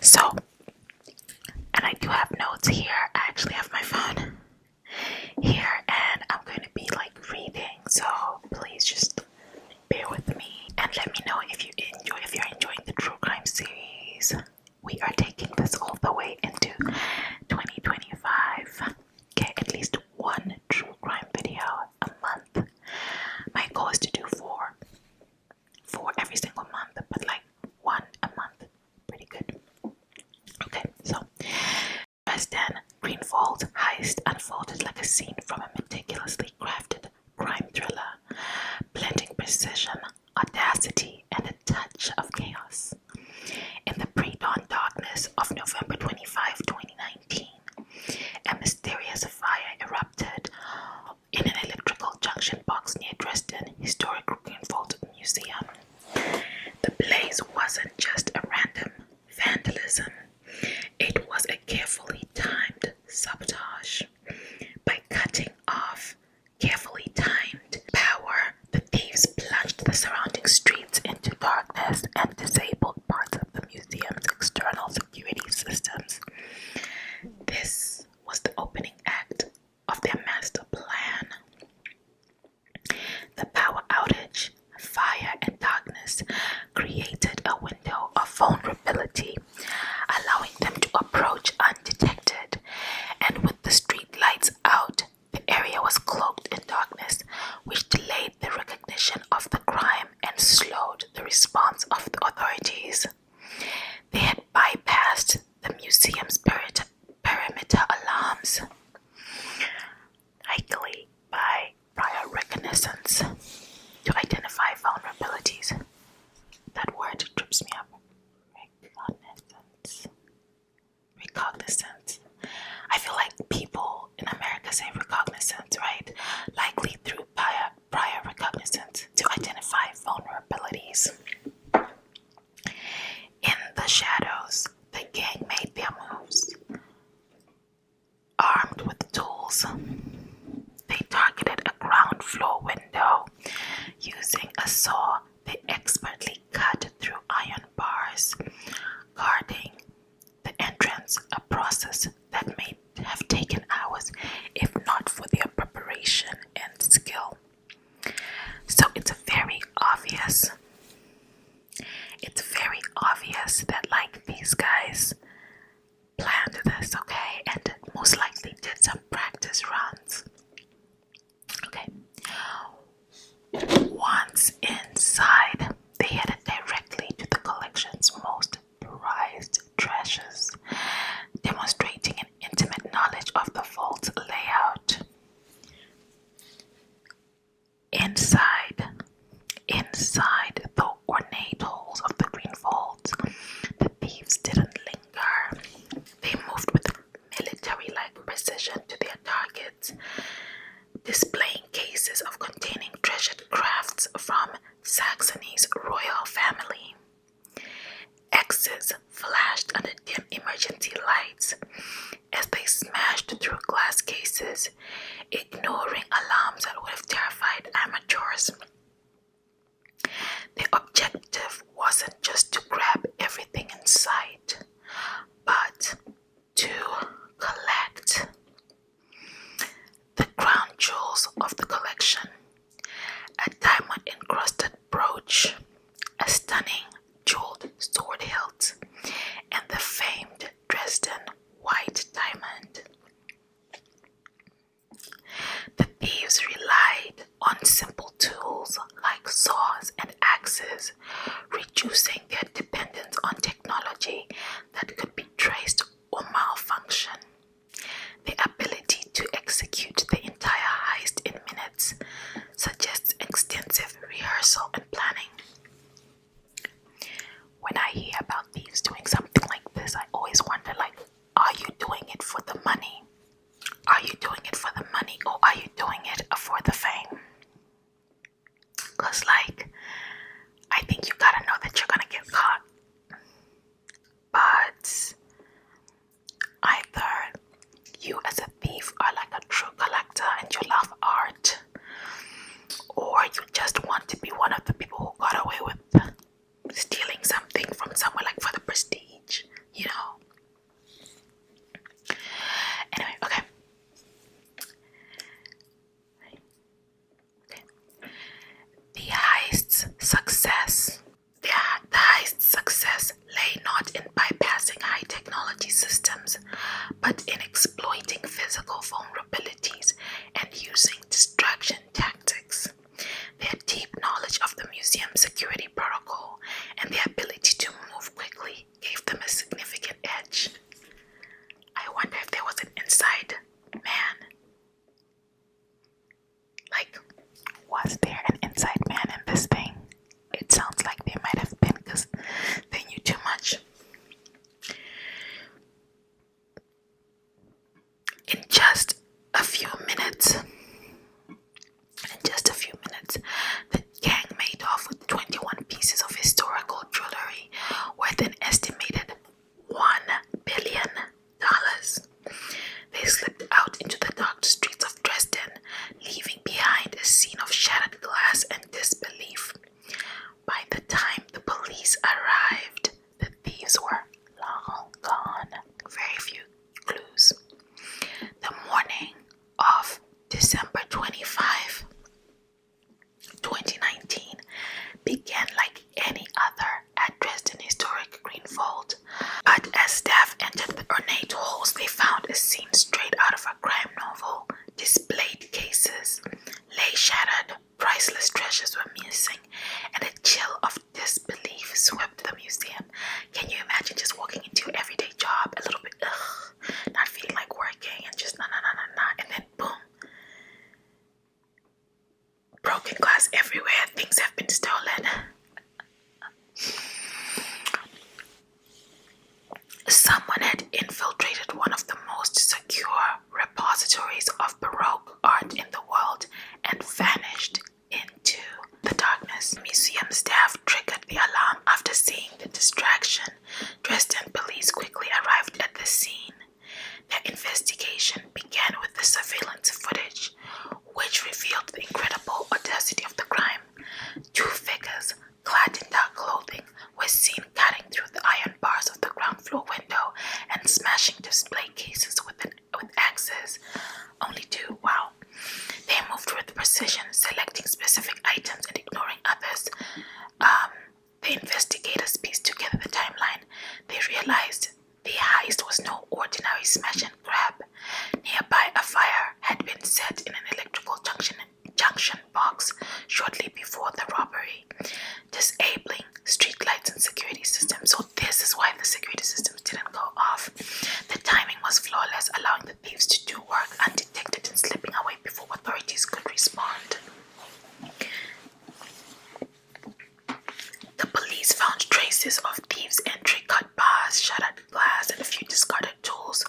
So, and I do have notes here. I actually have my phone here, and I'm going to be like reading. So please just bear with me and let me know if you're enjoying the true crime series. We are taking this all the way into 2025. Get at least one true crime video a month. My goal is to do four every single month, but like one a month, pretty good. Okay, so Dresden, Greenwald's heist unfolded like a scene from a meticulously crafted crime thriller, blending precision, audacity, and a touch of chaos. In the pre-dawn darkness of November 25, 2019, a mysterious fire erupted in an electrical junction box near Dresden Historic Greenwald Museum. The blaze wasn't just a random vandalism, it was a carefully timed sabotage. By cutting off carefully timed power, the thieves plunged the surrounding streets into darkness and disabled parts of the museum's external security systems. This was the opening act of their master plan. The power outage, fire, and darkness created a window of vulnerability, allowing them to approach undetected. And with the street lights out, the area was cloaked in darkness, which delayed the recognition of the crime and slowed the response of the authorities. They had bypassed the museum's perimeter alarms, likely by prior reconnaissance, to identify vulnerabilities. That word trips me up. Recognizance. I feel like people in America say recognizance, right? Likely through prior recognizance to identify vulnerabilities. In the shadows, the gang made their moves. Armed with tools, they targeted a ground floor window. Using a saw, they expertly cut through iron bars, guarding the entrance, a process that may have taken hours if not for their preparation and skill. So it's very obvious that like these guys planned this, okay, and most likely did some practice runs. Okay. Once inside, they headed directly to the collection's most prized treasures, demonstrating an intimate knowledge of the vault's layout. Inside the ornate halls of the green vaults, the thieves didn't linger. They moved with military-like precision to their targets, displaying cases of containing treasured crafts from Saxony's royal family. X's flashed under dim emergency lights as they smashed through glass cases, ignoring alarms that would have terrified amateurs. Their objective wasn't just to grab everything in sight, but to collect the crown jewels of the collection: a diamond-encrusted brooch, a stunning jeweled sword hilt, and the famed Dresden white diamond. The thieves relied on simple tools smash and grab. Nearby, a fire had been set in an electrical junction box shortly before the robbery, disabling streetlights and security systems. So this is why the security systems didn't go off. The timing was flawless, allowing the thieves to do work undetected and slipping away before authorities could respond. The police found traces of thieves' entry, cut bars, shattered glass, and a few discarded tools.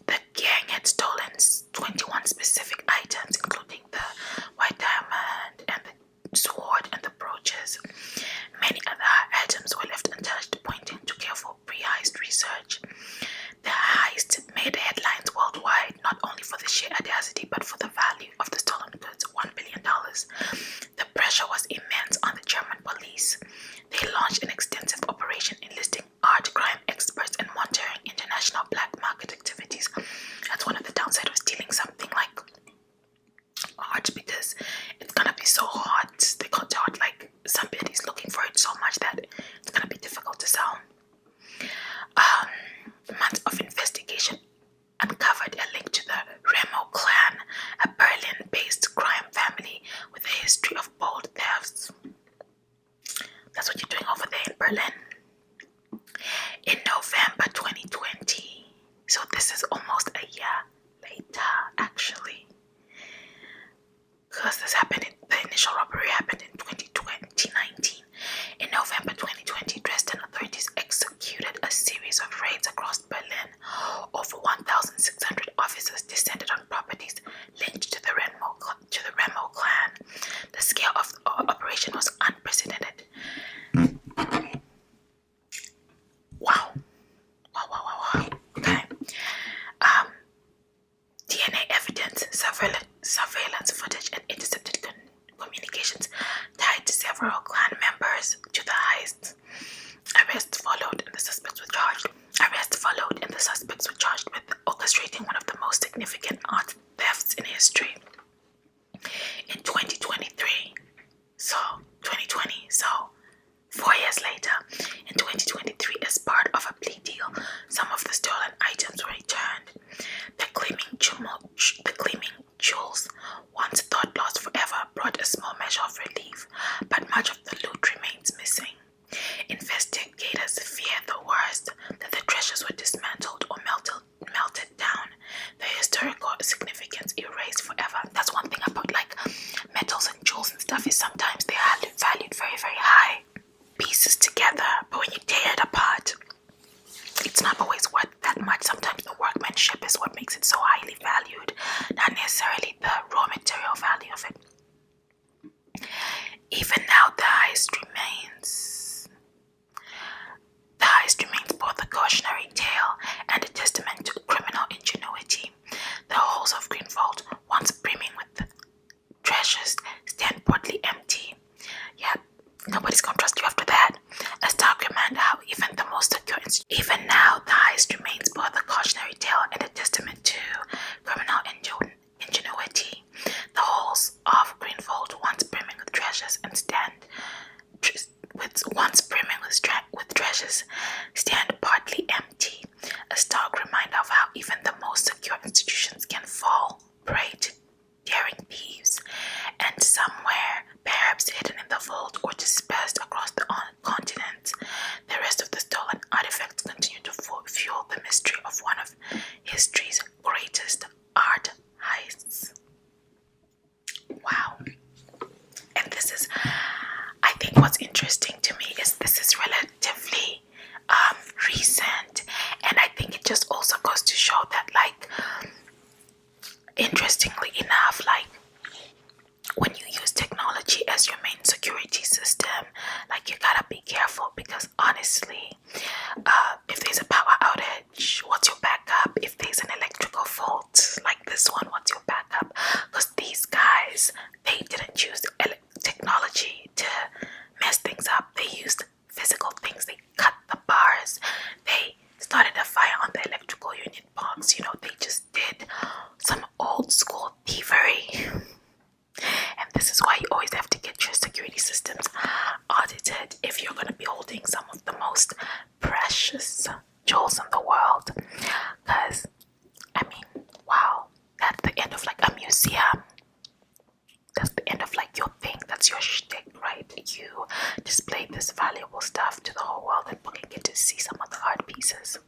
The gang had stolen 21 specific items, including the white diamond and the sword and the brooches. Many other items were left untouched, pointing to careful pre-heist research. The heist made headlines worldwide, not only for the sheer audacity but for the value of the stolen goods, $1 billion. The pressure was immense on the German police. They launched an extensive operation enlisting art crime experts and monitoring international black market activities. That's one of the downsides of stealing something like art, because it's gonna be so hard. They got out like somebody's looking for it so much that it's gonna be difficult to sell. Months of investigation uncovered a link to the Remo clan, a Berlin-based crime family with a history of bold thefts. That's what you're doing over there in Berlin. In November 2020, so this is almost a year later, actually, because the initial robbery happened in 2019. In November 2020, Dresden authorities executed a series of raids across Berlin. Over 1,600 officers descended on properties linked to the Remo clan. The scale of the operation was unprecedented. Wow. Okay. DNA evidence, surveillance footage, and intercepted communications tied to several clan members to the heist. Arrests followed, and the suspects were charged with orchestrating one of the most significant art thefts in history. In 2020, so 4 years later, in 2023, as part of a plea deal, some of the stolen items were returned. The gleaming jewels, once thought lost forever, brought a small measure of relief, but much of the loot remains missing. Investigators fear the worst, that the treasures were dismantled or melted down, the historical significance erased forever. That's one thing about like metals and jewels and stuff, is sometimes they are valued very, very high pieces together, but when you tear it apart, it's not always worth that much. Sometimes the workmanship is what makes it so highly valued, not necessarily the raw material value of it. Even now, the heist remains both a cautionary tale and a testament to criminal ingenuity. The halls of Greenwald, once brimming with treasures, stand partly empty. Yeah, nobody's gonna trust you after that. A stark reminder how even the most secure even now, the heist remains both a cautionary tale and a testament to criminal ingenuity. The halls of Greenwald, once brimming with treasures, stand partly empty. A stark reminder of how even the most secure institutions can fall prey to daring thieves, and somewhere, perhaps hidden in the vault or dispersed across the continent, the rest of the stolen artifacts continue to fuel the mystery of one of history's greatest art heists. Wow. And this is, I think what's interesting to me is this is relatively recent, and I think it just also goes to show that, like, interestingly enough, like, when you use technology as your main security system, like, you gotta be careful, because honestly, if there's a power outage, what's your backup? If there's an electrical fault like this one, what's your backup? Because these guys, they didn't use technology to mess things up. They used physical things. They cut the bars. They started a fire on the electrical unit box. They just did some old school thievery. And this is why you always have to get your security systems audited if you're going to be holding some of the most precious jewels in the world. Because, I mean, wow, that's the end of like a museum. That's the end of like your thing. That's your shtick, right? You display this valuable stuff to the whole world, and people can get to see some of the art pieces.